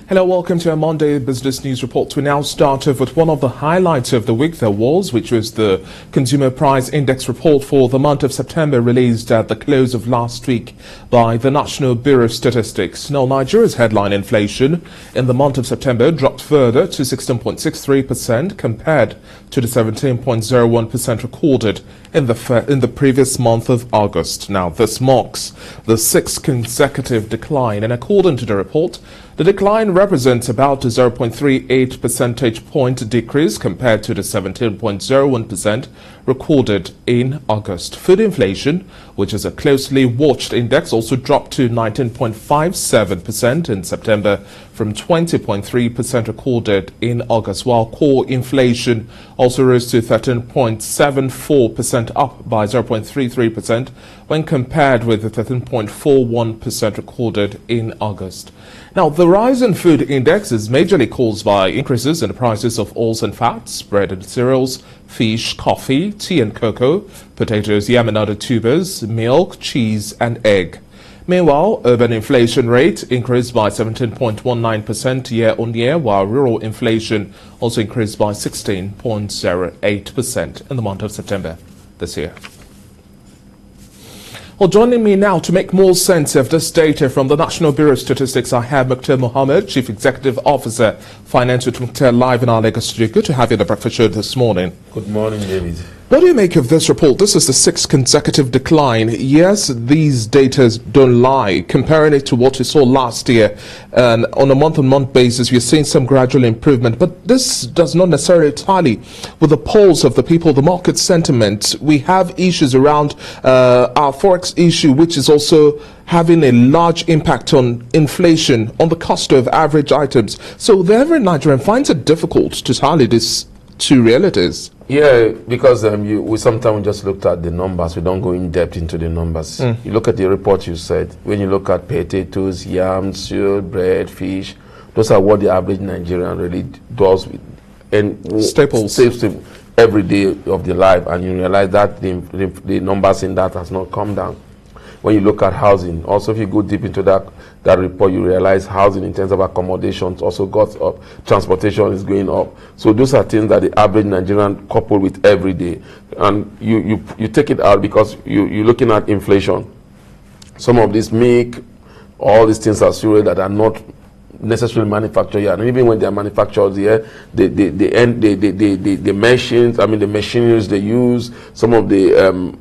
Hello, welcome to our Monday Business News Report. We now start off with one of the highlights of the week which was the Consumer Price Index report for the month of September, released at the close of last week by the National Bureau of Statistics. Now, Nigeria's headline inflation in the month of September dropped further to 16.63% compared to the 17.01% recorded in the previous month of August. Now, this marks the sixth consecutive decline, and according to the report, the decline represents about a 0.38 percentage point decrease compared to the 17.01% recorded in August. Food inflation, which is a closely watched index, also dropped to 19.57% in September from 20.3% recorded in August, while core inflation also rose to 13.74%, up by 0.33% when compared with the 13.41% recorded in August. Now, the rise in food index is majorly caused by increases in the prices of oils and fats, bread and cereals, fish, coffee, tea and cocoa, potatoes, yam and other tubers, milk, cheese and egg. Meanwhile, urban inflation rate increased by 17.19% year-on-year, while rural inflation also increased by 16.08% in the month of September this year. Well, joining me now to make more sense of this data from the National Bureau of Statistics, I have Mukhtar Mohammed, Chief Executive Officer, Finance with Mukhtar, live in our Lagos studio. Good to have you in the breakfast show this morning. Good morning, David. What do you make of this report? This is the sixth consecutive decline. Yes, these data don't lie. Comparing it to what we saw last year, and on a month-on-month basis, we're seeing some gradual improvement. But this does not necessarily tally with the pulse of the people, the market sentiment. We have issues around our forex issue, which is also having a large impact on inflation, on the cost of average items. So the average Nigerian finds it difficult to tally these two realities. Yeah, because we sometimes just looked at the numbers. We don't go in depth into the numbers. You look at the report you said. When you look at potatoes, yams, cereal, bread, fish, those are what the average Nigerian really does with, and staples every day of their life. And you realize that the numbers in that has not come down. When you look at housing, also if you go deep into that report, you realize housing in terms of accommodations also got up. Transportation is going up. So those are things that the average Nigerian couple with every day. And you take it out because you're looking at inflation. Some of these make all these things are serious that are not necessarily manufactured here. And even when they are manufactured here, the machines, the machineries they use, some of the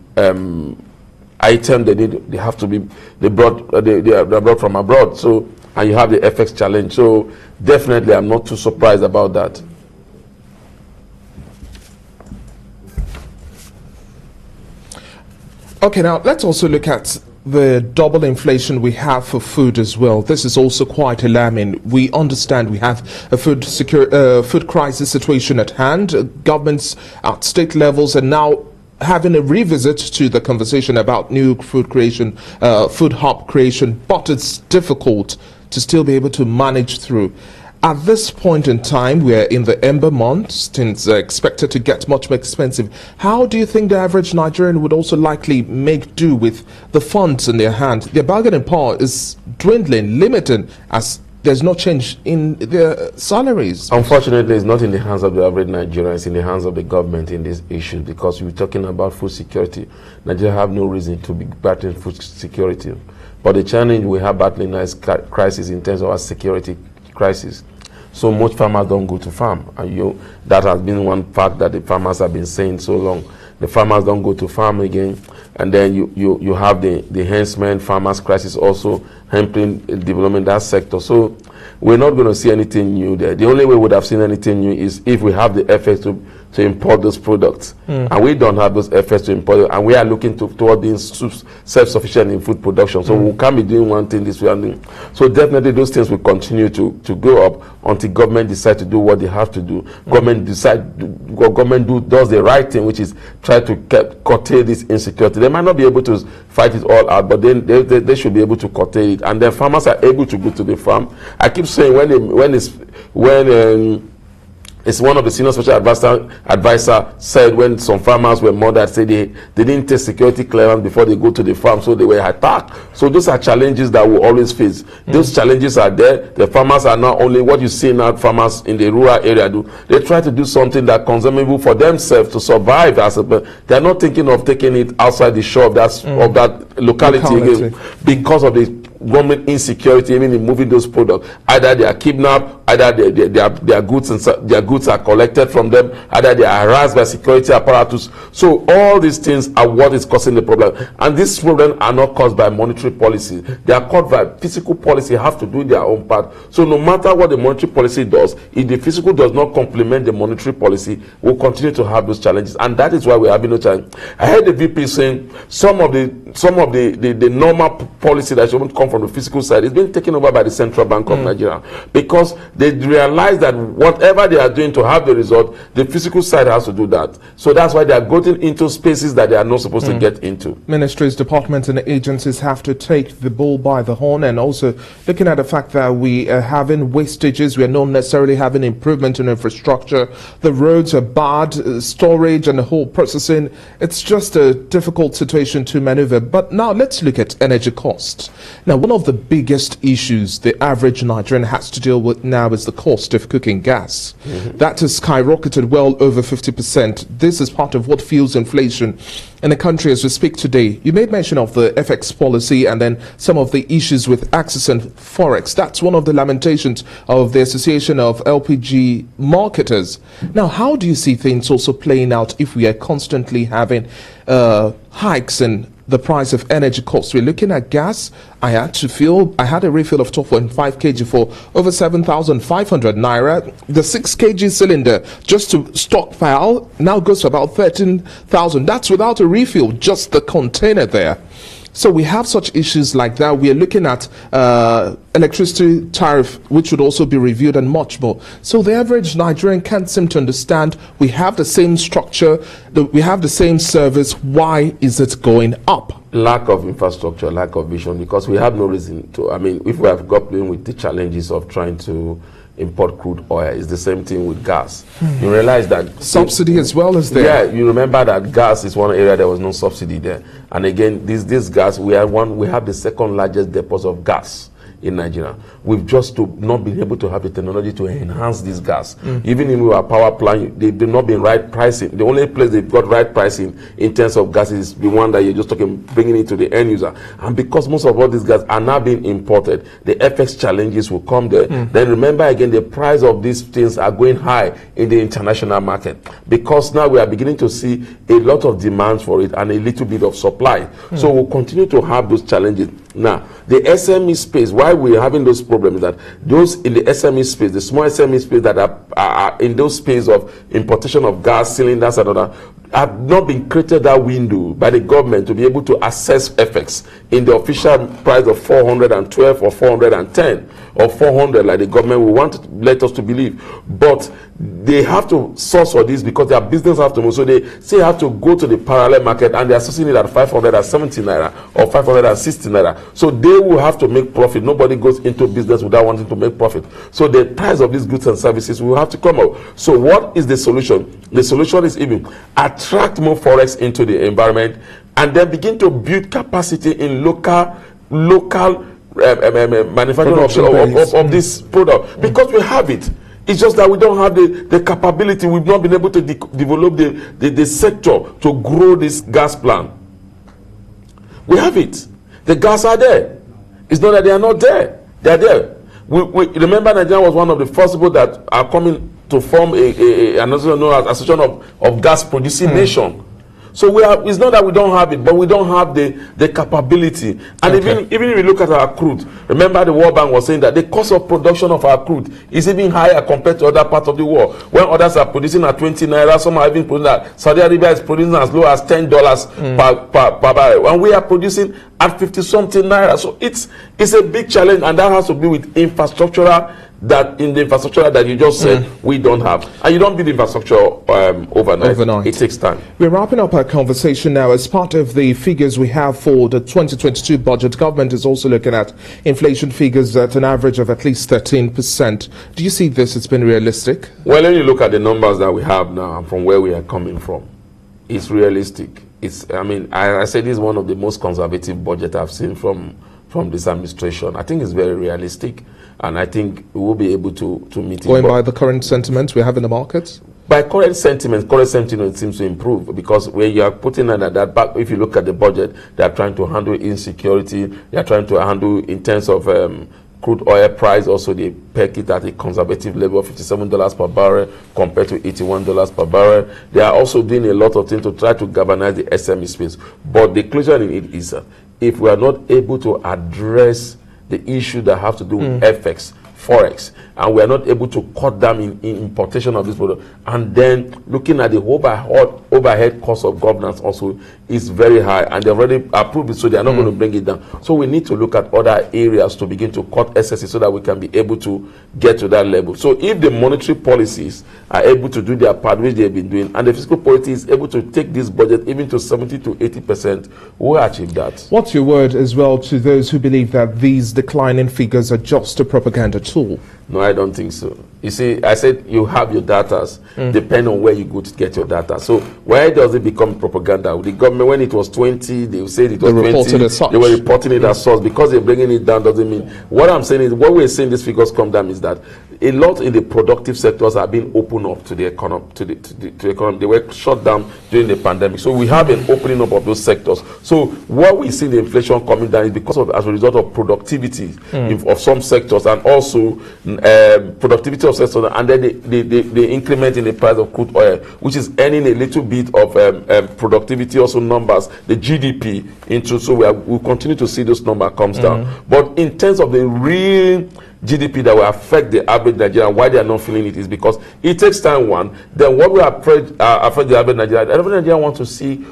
item they have to be they are brought from abroad. So, and you have the FX challenge. So definitely I'm not too surprised about that. Okay, now let's also look at the double inflation we have for food as well. This is also quite alarming. We understand we have a food crisis situation at hand. Governments at state levels are now having a revisit to the conversation about new food creation, food hub creation, but it's difficult to still be able to manage through. At this point in time, we're in the ember months, things are expected to get much more expensive. How do you think the average Nigerian would also likely make do with the funds in their hand? Their bargaining power is dwindling, limited, as there's no change in their salaries. Unfortunately, it's not in the hands of the average Nigerian, it's in the hands of the government in this issue, because we're talking about food security. Nigeria have no reason to be battling food security. But the challenge we have battling now is crisis in terms of our security crisis. So much farmers don't go to farm. And that has been one fact that the farmers have been saying so long. The farmers don't go to farm again. And then you have the herdsmen farmers crisis also hampering development that sector. So we're not going to see anything new there. The only way we would have seen anything new is if we have the efforts to import those products. And we don't have those efforts to import it. And we are looking toward being self-sufficient in food production. So we can't be doing one thing this way. So definitely those things will continue to go up until government decide to do what they have to do. Government does the right thing, which is try to curtail this insecurity. They might not be able to fight it all out, but then they should be able to curtail it. And then farmers are able to go to the farm. I keep saying when It's one of the senior special advisor said when some farmers were murdered, said they didn't take security clearance before they go to the farm, so they were attacked. So those are challenges that we always face. Those challenges are there. The farmers are not only what you see now, farmers in the rural area do. They try to do something that consumable for themselves to survive. They're not thinking of taking it outside the shore of that locality. Again, because of the government insecurity, even in moving those products. Either they are kidnapped, either their goods are collected from them, either they are harassed by security apparatus. So all these things are what is causing the problem. And these problems are not caused by monetary policy. They are caused by physical policy, have to do their own part. So no matter what the monetary policy does, if the physical does not complement the monetary policy, we'll continue to have those challenges. And that is why we're having no challenge. I heard the VP saying some of the normal policy that shouldn't come from the physical side is being taken over by the Central Bank of Nigeria, because they realize that whatever they are doing to have the result, the physical side has to do that. So that's why they are getting into spaces that they are not supposed to get into. Ministries, departments and agencies have to take the bull by the horn, and also looking at the fact that we are having wastages, we are not necessarily having improvement in infrastructure. The roads are bad, storage and the whole processing. It's just a difficult situation to maneuver. But now let's look at energy costs. Now, one of the biggest issues the average Nigerian has to deal with now is the cost of cooking gas. That has skyrocketed well over 50%. This is part of what fuels inflation in the country as we speak today. You made mention of the FX policy and then some of the issues with access and forex. That's one of the lamentations of the Association of LPG Marketers. Now, how do you see things also playing out if we are constantly having hikes in the price of energy costs? We're looking at gas. I had a refill of 12.5 kg for over 7,500 naira. The 6 kg cylinder just to stockpile now goes for about 13,000. That's without a refill, just the container there. So we have such issues like that. We are looking at electricity tariff, which would also be reviewed, and much more. So the average Nigerian can't seem to understand. We have the same structure, we have the same service. Why is it going up? Lack of infrastructure, lack of vision, because we have no reason to. I mean, if we have grappling with the challenges of trying to import crude oil, it's the same thing with gas. You realize that subsidy as well as there. Yeah, you remember that gas is one area there was no subsidy there. And again, this gas, we have the second largest depots of gas in Nigeria. We've just not been able to have the technology to enhance this gas. Even in our power plant, they've not been right pricing. The only place they've got right pricing in terms of gas is the one that you're just talking, bringing it to the end user. And because most of all these gas are now being imported, the FX challenges will come there. Then remember again, the price of these things are going high in the international market, because now we are beginning to see a lot of demands for it and a little bit of supply. So we'll continue to have those challenges. Now, the SME space, why we're having those problems, that those in the SME space, the small SME space that are in those space of importation of gas, cylinders and other, have not been created that window by the government to be able to assess FX in the official price of 412 or 410 or 400 like the government will want to let us to believe. But they have to source for this because their business have to move. So they say have to go to the parallel market and they are sourcing it at 570 naira or 560 naira. So they will have to make profit. Nobody goes into business without wanting to make profit. So the price of these goods and services will have to come up. So what is the solution? The solution is even attract more forex into the environment and then begin to build capacity in local manufacturing of this product, because we have it. It's just that we don't have the capability. We've not been able to develop the sector to grow this gas plant. We have it. The gas are there. It's not that they are not there. They are there. We remember Nigeria was one of the first people that are coming to form an association of gas producing nation. So it's not that we don't have it, but we don't have the capability. And even if we look at our crude, remember the World Bank was saying that the cost of production of our crude is even higher compared to other parts of the world. When others are producing at 20 naira, some are even producing at, Saudi Arabia is producing as low as $10 per barrel. And we are producing at 50-something naira. So it's a big challenge, and that has to do with infrastructural that in the infrastructure that you just said we don't have. And you don't build infrastructure overnight. It takes time. We're wrapping up our conversation now. As part of the figures we have for the 2022 budget, government is also looking at inflation figures at an average of at least 13%. Do you see this as being realistic? Well, when you look at the numbers that we have now and from where we are coming from, it's realistic. I say this is one of the most conservative budget I've seen from this administration. I think it's very realistic, and I think we will be able to meet it. Going by the current sentiment we have in the markets? By current sentiment seems to improve, because when you are putting that back, if you look at the budget, they are trying to handle insecurity, they are trying to handle in terms of crude oil price. Also, they peg it at a conservative level of $57 per barrel compared to $81 per barrel. They are also doing a lot of things to try to galvanize the SME space. But the closure in it is if we are not able to address the issue that have to do with FX, Forex, and we are not able to cut down in importation of this product, and then looking at the overhead cost of governance also is very high, and they've already approved it, so they are not going to bring it down. So we need to look at other areas to begin to cut excesses so that we can be able to get to that level. So if the monetary policies are able to do their part, which they have been doing, and the fiscal policy is able to take this budget even to 70 to 80%, we'll achieve that. What's your word as well to those who believe that these declining figures are just a propaganda tool? No, I don't think so. You see, I said you have your data, depend on where you go to get your data. So where does it become propaganda? The government, when it was 20, they said it was 20. They were reporting it as source. Because they're bringing it down doesn't mean. What I'm saying is, what we're saying these figures come down is that a lot in the productive sectors are being opened up to the economy. To the economy. They were shut down during the pandemic. So we have an opening up of those sectors. So what we see the inflation coming down is because of, as a result of productivity of some sectors, and also productivity of sectors, and then the increment in the price of crude oil, which is earning a little bit of productivity also numbers, the GDP into. So we'll continue to see those numbers comes down. But in terms of the real GDP that will affect the average Nigerian, why they are not feeling it is because it takes time. One, then what we are afraid the average Nigerian wants to see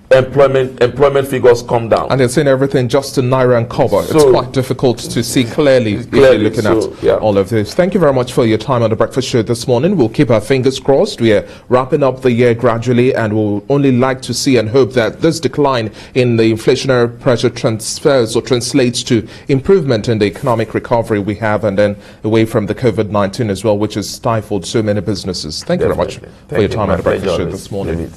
employment figures come down, and they're saying everything just in naira and cover. So, it's quite difficult to see clearly if you're looking at all of this. Thank you very much for your time on the Breakfast Show this morning. We'll keep our fingers crossed. We are wrapping up the year gradually, and we'll only like to see and hope that this decline in the inflationary pressure transfers or translates to improvement in the economic recovery we have, and then away from the COVID-19 as well, which has stifled so many businesses. Thank you very much for your time on the Breakfast Show this morning.